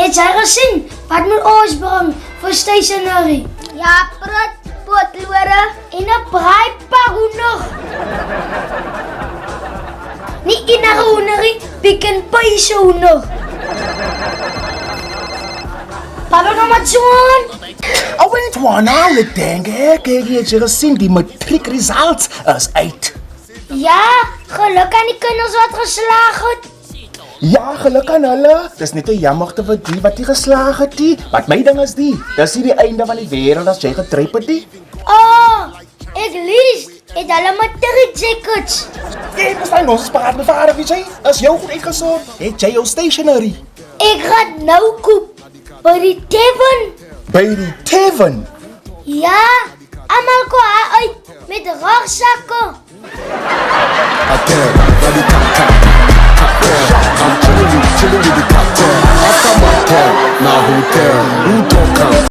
Het jy gesien? Wat moet ons bring vir stationery? Ja, prut, potlore. En 'n braaipak hoender. Nie enige hoenderie, Pick n Pay se hoender. Papa, kom maar doen. Weet wat nou, ek dink ek het jy gesien die matriek results is uit. Ja, geluk aan die kinders wat geslaag het. Ja, geluk aan hulle. Dis net 'n jammerte vir die wat nie geslaag het nie. Wat my ding is die, dis nie die einde van die wêreld as jy getryp het nie. Ek lees, het hulle matriek jackets. Jy verstaan ons praat met vader, weet jy? As jou goed uitgesort, het jy jou stationery. Ek gaan nou koop by die tavern. By die tavern. Ja, almal kom uit met rugsakke. I'm chilling with the cocktail. After my hotel, now hotel.